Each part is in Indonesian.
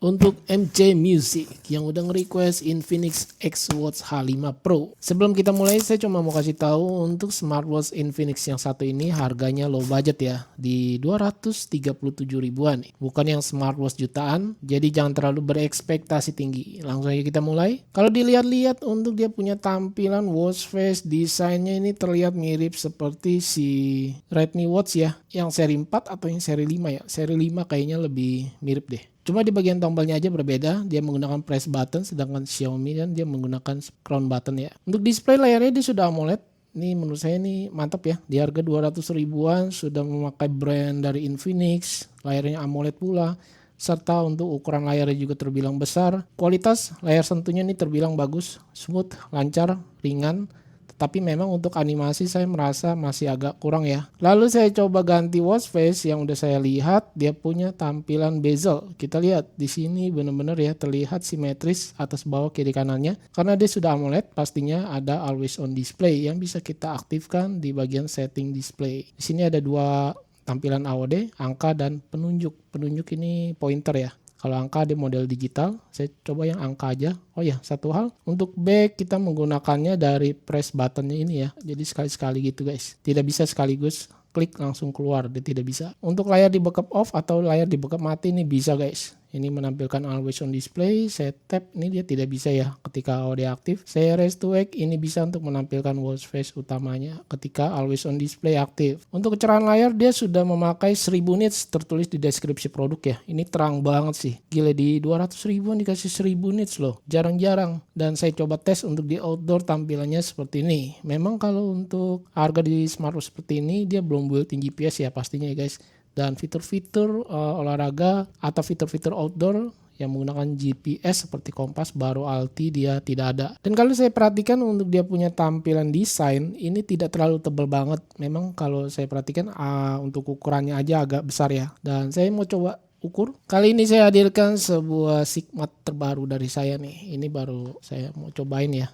untuk MC Music yang udah nge-request Infinix X-Watch H5 Pro. Sebelum kita mulai, saya cuma mau kasih tahu untuk smartwatch Infinix yang satu ini harganya low budget ya, di 237 ribuan, bukan yang smartwatch jutaan. Jadi jangan terlalu berekspektasi tinggi. Langsung aja kita mulai. Kalau dilihat-lihat untuk dia punya tampilan watch face, desainnya ini terlihat mirip seperti si Redmi Watch ya, yang seri 4 atau yang seri 5 ya. Seri 5 kayaknya lebih mirip deh. Cuma di bagian tombolnya aja berbeda, dia menggunakan press button, sedangkan Xiaomi kan dia menggunakan crown button ya. Untuk display layarnya dia sudah AMOLED. Ini menurut saya ini mantap ya, di harga 200 ribuan sudah memakai brand dari Infinix, layarnya AMOLED pula, serta untuk ukuran layarnya juga terbilang besar. Kualitas layar sentuhnya ini terbilang bagus, smooth, lancar, ringan. Tapi memang untuk animasi saya merasa masih agak kurang ya. Lalu saya coba ganti watch face, yang udah saya lihat dia punya tampilan bezel. Kita lihat di sini benar-benar ya terlihat simetris atas bawah kiri kanannya. Karena dia sudah AMOLED, pastinya ada always on display yang bisa kita aktifkan di bagian setting display. Di sini ada dua tampilan AOD, angka dan penunjuk. Penunjuk ini pointer ya. Kalau angka di model digital, saya coba yang angka aja. Oh ya, satu hal, untuk back kita menggunakannya dari press buttonnya ini ya. Jadi sekali-sekali gitu guys. Tidak bisa sekaligus klik langsung keluar, dia tidak bisa. Untuk layar di backup off atau layar di backup mati ini bisa guys. Ini menampilkan always on display. Saya tap, ini dia tidak bisa ya ketika AOD aktif. Saya raise to wake, ini bisa untuk menampilkan watch face utamanya ketika always on display aktif. Untuk kecerahan layar dia sudah memakai 1000 nits, tertulis di deskripsi produk ya. Ini terang banget sih. Gila, di 200 ribuan dikasih 1000 nits loh. Jarang-jarang. Dan saya coba tes untuk di outdoor, tampilannya seperti ini. Memang kalau untuk harga di smartwatch seperti ini dia belum built-in GPS ya pastinya ya guys. Dan fitur-fitur olahraga atau fitur-fitur outdoor yang menggunakan GPS seperti kompas baru Alti dia tidak ada. Dan kalau saya perhatikan untuk dia punya tampilan desain ini tidak terlalu tebal banget. Memang kalau saya perhatikan untuk ukurannya aja agak besar ya. Dan saya mau coba ukur. Kali ini saya hadirkan sebuah Sigmat terbaru dari saya nih. Ini baru saya mau cobain ya.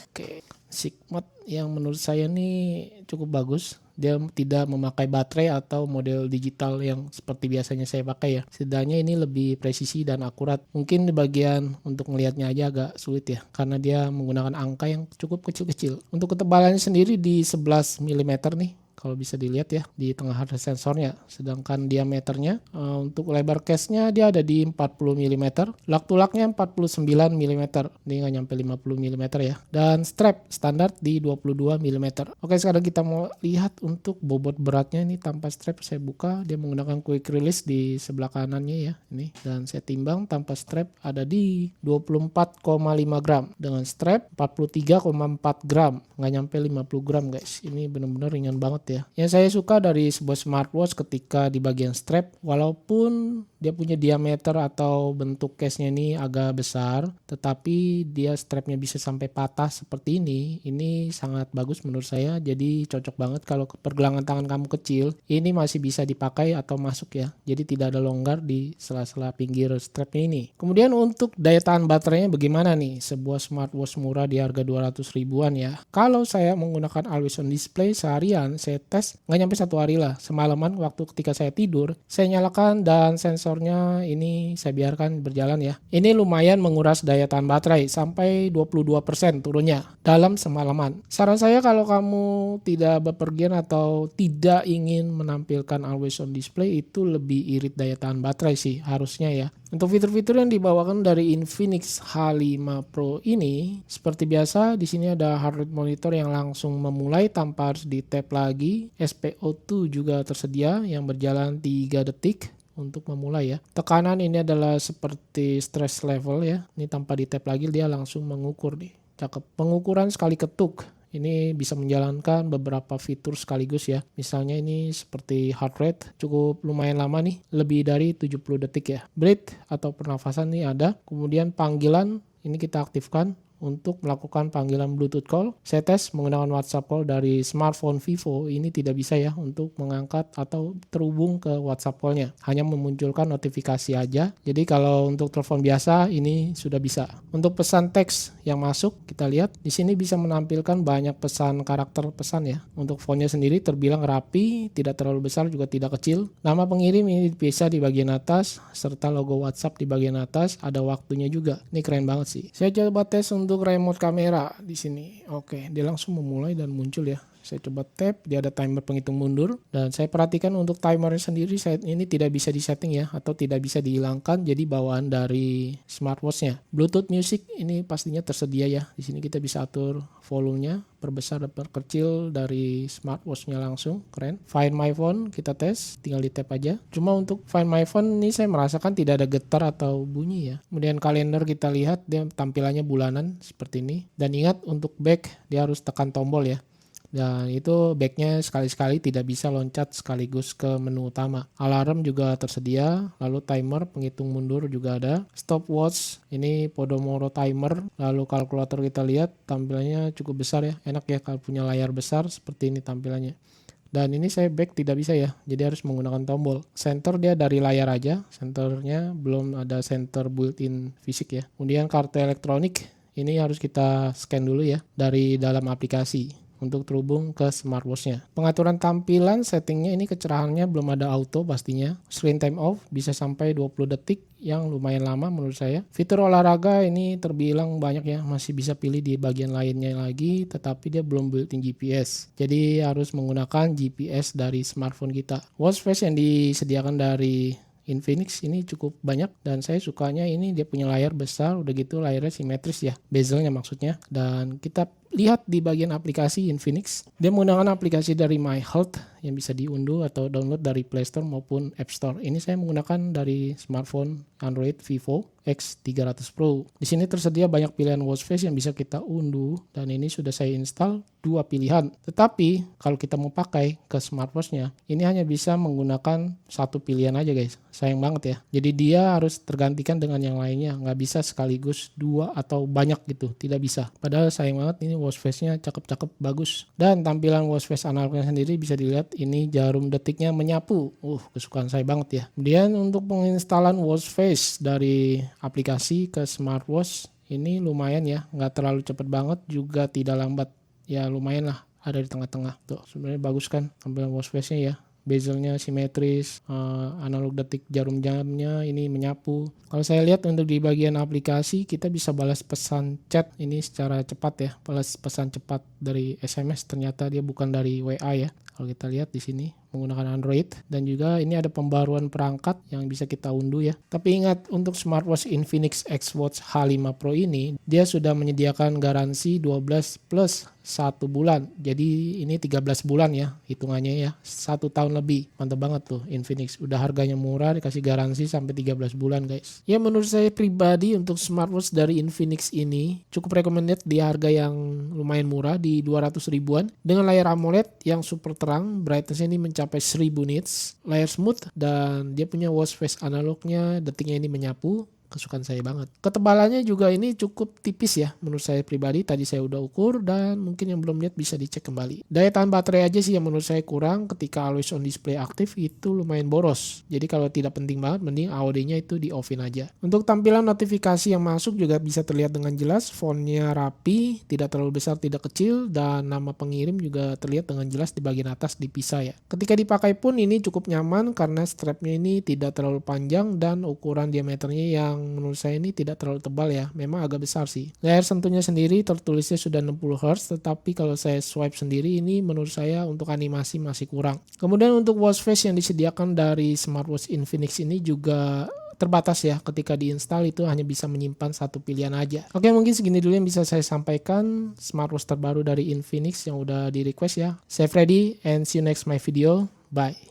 Oke, Sigmat yang menurut saya nih cukup bagus. Dia tidak memakai baterai atau model digital yang seperti biasanya saya pakai ya. Setidaknya ini lebih presisi dan akurat. Mungkin di bagian untuk melihatnya aja agak sulit ya, karena dia menggunakan angka yang cukup kecil-kecil. Untuk ketebalannya sendiri di 11 mm nih. Kalau bisa dilihat ya di tengah hard sensornya. Sedangkan diameternya untuk lebar case-nya dia ada di 40 mm. Lak-tulaknya 49 mm. Ini nggak nyampe 50 mm ya. Dan strap standar di 22 mm. Oke, sekarang kita mau lihat untuk bobot beratnya ini tanpa strap. Saya buka, dia menggunakan quick release di sebelah kanannya ya. Ini. Dan saya timbang tanpa strap ada di 24,5 gram. Dengan strap 43,4 gram. Nggak nyampe 50 gram guys. Ini benar-benar ringan banget ya. Yang saya suka dari sebuah smartwatch ketika di bagian strap, walaupun dia punya diameter atau bentuk case-nya ini agak besar, tetapi dia strapnya bisa sampai patah seperti ini. Ini sangat bagus menurut saya. Jadi cocok banget kalau pergelangan tangan kamu kecil, ini masih bisa dipakai atau masuk ya. Jadi tidak ada longgar di sela-sela pinggir strapnya ini. Kemudian untuk daya tahan baterainya bagaimana nih? Sebuah smartwatch murah di harga 200 ribuan ya. Kalau saya menggunakan always on display seharian, saya tes nggak nyampe 1 hari lah. Semalaman waktu ketika saya tidur, saya nyalakan dan sensornya ini saya biarkan berjalan ya. Ini lumayan menguras daya tahan baterai sampai 22% turunnya dalam semalaman. Saran saya kalau kamu tidak bepergian atau tidak ingin menampilkan always on display, itu lebih irit daya tahan baterai sih harusnya ya. Untuk fitur-fitur yang dibawakan dari Infinix H5 Pro ini, seperti biasa di sini ada heart rate monitor yang langsung memulai tanpa harus di-tap lagi. SpO2 juga tersedia yang berjalan 3 detik untuk memulai ya. Tekanan ini adalah seperti stress level ya. Ini tanpa di-tap lagi dia langsung mengukur nih. Cakep. Pengukuran sekali ketuk. Ini bisa menjalankan beberapa fitur sekaligus ya. Misalnya ini seperti heart rate, cukup lumayan lama nih, lebih dari 70 detik ya. Breath atau pernafasan nih ada. Kemudian panggilan, ini kita aktifkan untuk melakukan panggilan Bluetooth call. Saya tes menggunakan WhatsApp call dari smartphone Vivo, ini tidak bisa ya untuk mengangkat atau terhubung ke WhatsApp call-nya. Hanya memunculkan notifikasi aja. Jadi kalau untuk telepon biasa ini sudah bisa. Untuk pesan teks yang masuk, kita lihat di sini bisa menampilkan banyak pesan karakter pesan ya. Untuk fontnya sendiri terbilang rapi, tidak terlalu besar juga tidak kecil. Nama pengirim ini bisa di bagian atas serta logo WhatsApp di bagian atas, ada waktunya juga. Ini keren banget sih. Saya coba tes untuk remote kamera di sini. Oke, dia langsung memulai dan muncul ya. Saya coba tap, dia ada timer penghitung mundur, dan saya perhatikan untuk timernya sendiri saat ini tidak bisa disetting ya, atau tidak bisa dihilangkan, jadi bawaan dari smartwatch-nya. Bluetooth music ini pastinya tersedia ya. Di sini kita bisa atur volumenya, perbesar dan perkecil dari smartwatch-nya langsung, keren. Find my phone kita tes, tinggal di tap aja. Cuma untuk find my phone ini saya merasakan tidak ada getar atau bunyi ya. Kemudian kalender kita lihat, dia tampilannya bulanan seperti ini. Dan ingat untuk back dia harus tekan tombol ya. Dan itu backnya sekali-sekali tidak bisa loncat sekaligus ke menu utama. Alarm juga tersedia, lalu timer penghitung mundur juga ada. Stopwatch ini Podomoro timer, lalu kalkulator kita lihat tampilannya cukup besar ya. Enak ya kalau punya layar besar seperti ini tampilannya. Dan ini saya back tidak bisa ya, jadi harus menggunakan tombol. Center dia dari layar aja, centernya belum ada center built-in fisik ya. Kemudian kartu elektronik ini harus kita scan dulu ya dari dalam aplikasi untuk terhubung ke smartwatch-nya. Pengaturan tampilan settingnya ini kecerahannya belum ada auto pastinya. Screen time off bisa sampai 20 detik yang lumayan lama menurut saya. Fitur olahraga ini terbilang banyak ya, masih bisa pilih di bagian lainnya lagi, tetapi dia belum built-in GPS. Jadi harus menggunakan GPS dari smartphone kita. Watch face yang disediakan dari Infinix ini cukup banyak dan saya sukanya ini dia punya layar besar, udah gitu layarnya simetris ya, bezelnya maksudnya. Dan kita lihat di bagian aplikasi Infinix, dia menggunakan aplikasi dari My Health yang bisa diunduh atau download dari Play Store maupun App Store. Ini saya menggunakan dari smartphone Android Vivo X300 Pro. Di sini tersedia banyak pilihan watch face yang bisa kita unduh dan ini sudah saya install 2 pilihan. Tetapi kalau kita mau pakai ke smartwatch-nya, ini hanya bisa menggunakan 1 pilihan aja guys. Sayang banget ya. Jadi dia harus tergantikan dengan yang lainnya, nggak bisa sekaligus 2 atau banyak gitu, tidak bisa. Padahal sayang banget ini watch face-nya cakep-cakep bagus. Dan tampilan watch face analognya sendiri bisa dilihat ini jarum detiknya menyapu. Kesukaan saya banget ya. Kemudian untuk penginstalan watch face dari aplikasi ke smartwatch ini lumayan ya, nggak terlalu cepat banget juga tidak lambat ya, lumayan lah ada di tengah-tengah tuh. Sebenarnya bagus kan tampilan watch face-nya ya, bezelnya simetris, analog detik jarum jamnya ini menyapu. Kalau saya lihat untuk di bagian aplikasi kita bisa balas pesan chat ini secara cepat ya, balas pesan cepat dari SMS, ternyata dia bukan dari WA ya. Kalau kita lihat di sini menggunakan Android, dan juga ini ada pembaruan perangkat yang bisa kita unduh ya. Tapi ingat untuk smartwatch Infinix X Watch H5 Pro ini dia sudah menyediakan garansi 12 plus 1 bulan. Jadi ini 13 bulan ya hitungannya ya. 1 tahun lebih. Mantap banget tuh Infinix. Udah harganya murah, dikasih garansi sampai 13 bulan guys. Ya menurut saya pribadi untuk smartwatch dari Infinix ini cukup recommended di harga yang lumayan murah di 200 ribuan. Dengan layar AMOLED yang super terang, brightness ini mencapai 1000 nits, layar smooth, dan dia punya watch face analognya, detiknya ini menyapu. Kesukaan saya banget. Ketebalannya juga ini cukup tipis ya menurut saya pribadi. Tadi saya udah ukur dan mungkin yang belum lihat bisa dicek kembali. Daya tahan baterai aja sih yang menurut saya kurang, ketika always on display aktif itu lumayan boros. Jadi kalau tidak penting banget mending AOD-nya itu di off-in aja. Untuk tampilan notifikasi yang masuk juga bisa terlihat dengan jelas, fontnya rapi, tidak terlalu besar tidak kecil, dan nama pengirim juga terlihat dengan jelas di bagian atas dipisah ya. Ketika dipakai pun ini cukup nyaman karena strapnya ini tidak terlalu panjang dan ukuran diameternya yang menurut saya ini tidak terlalu tebal ya, memang agak besar sih. Layar sentuhnya sendiri tertulisnya sudah 60 Hz, tetapi kalau saya swipe sendiri ini menurut saya untuk animasi masih kurang. Kemudian untuk watch face yang disediakan dari smartwatch Infinix ini juga terbatas ya, ketika diinstal itu hanya bisa menyimpan 1 pilihan aja. Oke, mungkin segini dulu yang bisa saya sampaikan smartwatch terbaru dari Infinix yang udah di request ya. Saya Freddy and see you next my video. Bye.